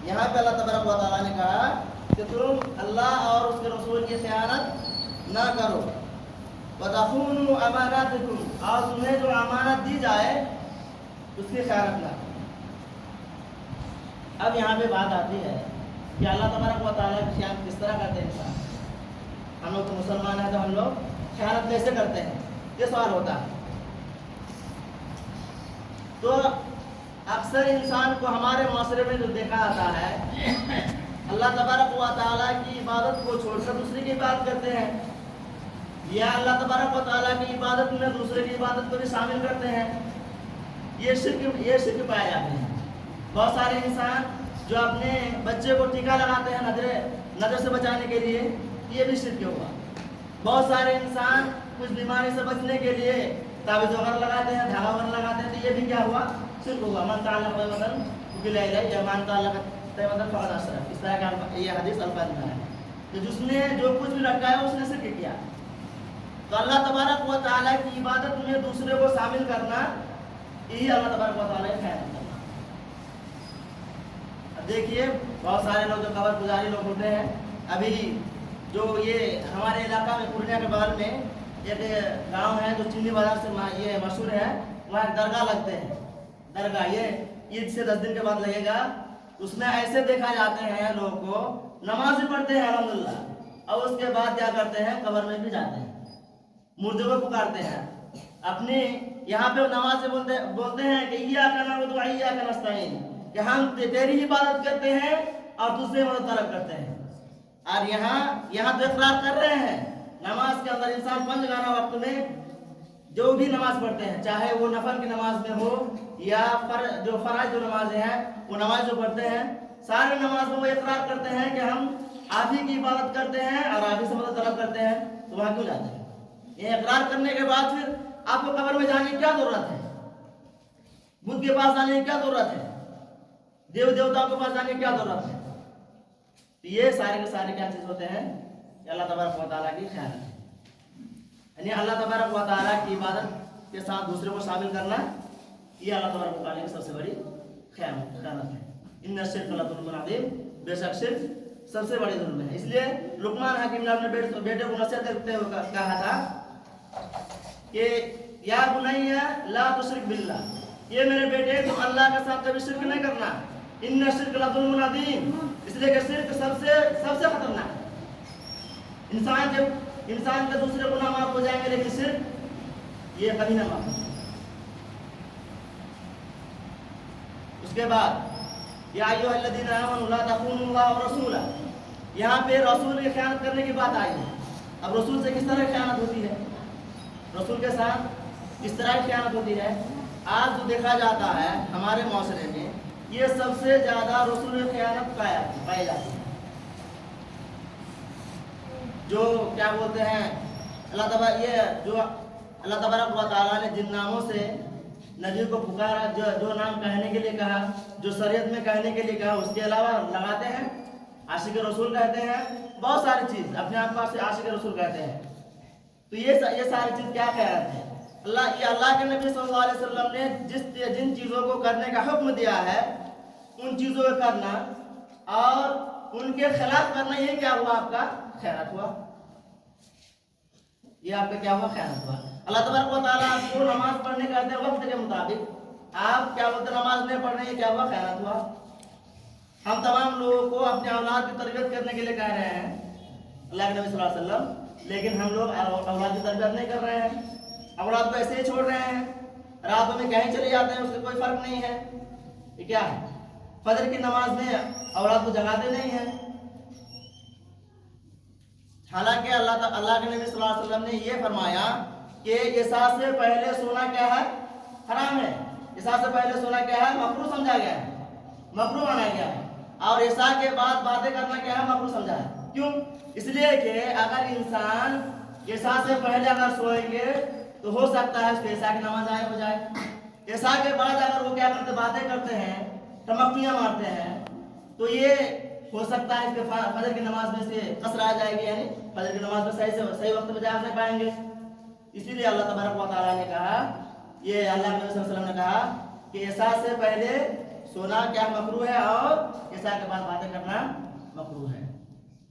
यहाँ पे अल्लाह तबारक व तआला ने कहा कि तुम अल्लाह और उसके रसूल की खयानत ना करो, वतख़ूनु अमानातिकुम, और तुम्हें जो अमानत दी जाए उसकी खयानत ना करो। अब यहाँ पे बात आती है कि अल्लाह तबारक व तआला की खयानत किस तरह करते हैं इंसान। हम लोग तो मुसलमान हैं, तो हम लोग खयानत कैसे करते हैं, ये सवाल होता है। तो अक्सर इंसान को हमारे माशरे में जो देखा जाता है, अल्लाह तबारक व तआला की इबादत को छोड़कर दूसरे की इबादत करते हैं, या अल्लाह तबारक व तआला की इबादत में दूसरे की इबादत को भी शामिल करते हैं। ये शिर्क पाए जाते हैं। बहुत सारे इंसान जो अपने बच्चे को टीका लगाते हैं नजर से बचाने के लिए, ये भी शिर्क हुआ। बहुत सारे इंसान कुछ बीमारी से बचने के लिए ताबीज़ वगैरह लगाते हैं, धागा वगैरह लगाते हैं, तो ये भी क्या हुआ, शिर्क हुआ। मन ताल्लक़ तैमतन उकिला इलैहि या मन ताल्लक़ तैमतन फ़क़द अशरक, इस तरह का ये हदीस अल्फाज में है। तो जिसने जो कुछ भी लटकाया उसने शिर्क किया। तो अल्लाह तबारक व तआला की इबादत में दूसरे को शामिल करना, यही अल्लाह तबारक व तआला की खयानत करना। अब देखिए बहुत सारे लोग जो कबर गुजारी लोग होते हैं, अभी जो ये हमारे इलाका में पूर्णिया के बगल में एक गांव है जो चिन्नी बाजार से ये मशहूर है, वहाँ एक दरगाह लगते हैं। दरगाह ये ईद से 10 दिन के बाद लगेगा। उसमें ऐसे देखा जाते हैं लोगों को नमाज भी पढ़ते हैं अल्हम्दुलिल्लाह, और उसके बाद क्या करते हैं, कब्र में भी जाते हैं, मुर्दे को पुकारते हैं। अपने यहाँ पे नमाज से बोलते हैं कि इय्याका नअबुदु व इय्याका नस्तईन, कि हम तेरी इबादत करते हैं और तुझसे मदद तलब करते हैं। और यहाँ तो इकरार कर रहे हैं, नमाज के अंदर इंसान पंचगाना वक्त में जो भी नमाज पढ़ते हैं, चाहे वो नफल की नमाज में हो या जो फराइज जो नमाजें हैं वो नमाज जो पढ़ते हैं, सारे नमाज में वो इकरार करते हैं कि हम आप ही की इबादत करते हैं और आप ही से मदद तलब करते हैं। तो वहाँ क्यों जाते हैं? ये इकरार करने के बाद फिर आपको कब्र में जाने की क्या जरूरत है? बुद्ध के पास जाने की क्या जरूरत है? देव देवताओं के पास जाने की क्या जरूरत है? तो ये सारे के सारे क्या चीज होते हैं, अल्लाह तबारक व तआला की खयानत है। यानी अल्लाह तबारक व तआला की इबादत के साथ दूसरे को शामिल करना, ये अल्लाह तबारक व तआला की सबसे बड़ी खयानत है। इन्ना शिर्क लज़ुल्मुन अज़ीम, बेशक शिर्क सबसे बड़ी जुल्म है। इसलिए लुकमान हकीम ने अपने बेटे को नसीहत करते हुए कहा था कि या बुनैया ला तुश्रिक बिल्लाह, ये मेरे बेटे तुम अल्लाह के साथ कभी शिर्क नहीं करना। इन्ना शिर्क लज़ुल्मुन अज़ीम, इसलिए कि शिर्क सबसे खतरनाक है। इंसान के दूसरे गुनाह माफ हो जाएंगे, लेकिन शिर्क ये कभी ना माफ हो। उसके बाद या अय्युहल्लज़ीना आमनू ला तख़ूनुल्लाह व रसूला, यहाँ पे रसूल की खयानत करने की बात आई है। अब रसूल से किस तरह खयानत होती है, रसूल के साथ किस तरह खयानत होती है, आज जो देखा जाता है हमारे माशरे में, ये सबसे ज्यादा रसूल की खयानत पाई जाती है। जो क्या बोलते हैं अल्लाह तबारक व तआला ने जिन नामों से नबी को पुकारा, जो नाम कहने के लिए कहा, जो शरीयत में कहने के लिए कहा, उसके अलावा लगाते हैं, आशिक रसूल कहते हैं, बहुत सारी चीज अपने आप को आशिक रसूल कहते हैं। तो ये सारी चीज क्या कह रहे थे, अल्लाह के नबी सल्लल्लाहु अलैहि वसल्लम ने जिन चीजों को करने का हुक्म दिया है, उन चीजों को करना और उनके खिलाफ करना, ये क्या हुआ, आपका खयानत हुआ। ये आपका क्या हुआ, खयानत हुआ। अल्लाह तबारक व तआला आपको नमाज पढ़ने कहते हैं वक्त के मुताबिक, आप क्या बोलते नमाज नहीं पढ़ रहे, ये क्या हुआ, खयानत हुआ। हम तमाम लोगों को अपने औलाद की तरबियत करने के लिए कह रहे हैं अल्लाह के नबी सल्लल्लाहु अलैहि वसल्लम, लेकिन हम लोग औलाद की तरबियत नहीं कर रहे हैं, औलाद को ऐसे ही छोड़ रहे हैं, रातों में कहीं चले जाते हैं, उससे कोई फर्क नहीं है। ये क्या है, फजर की नमाज में औलाद को जगाते नहीं है। हालांकि अल्लाह के नबी सल्लल्लाहु अलैहि वसल्लम ने ये फरमाया कि इशा से पहले सोना क्या है, हराम है। इशा से पहले सोना क्या है, मकरूह समझा गया है, मकरूह माना गया है। और इशा के बाद बातें करना क्या है, मकरूह समझा है। क्यों? इसलिए कि अगर इंसान इशा से पहले अगर सोएंगे तो हो सकता है उसके इशा की नमाज आए हो जाए। इशा के बाद अगर वो क्या करते, बातें करते हैं, टमकतियाँ मारते हैं, तो ये हो सकता है इसके फजर की नमाज में से कसर आ जाएगी, यानी फजर की नमाज में सही वक्त में जा नहीं पाएंगे। इसीलिए अल्लाह तबारक व तआला ने कहा, ये अल्लाह के नबी सल्लल्लाहु अलैहि वसल्लम ने कहा कि इशा से पहले सोना क्या मकरू है और ईसा के बाद बातें करना मकरू है।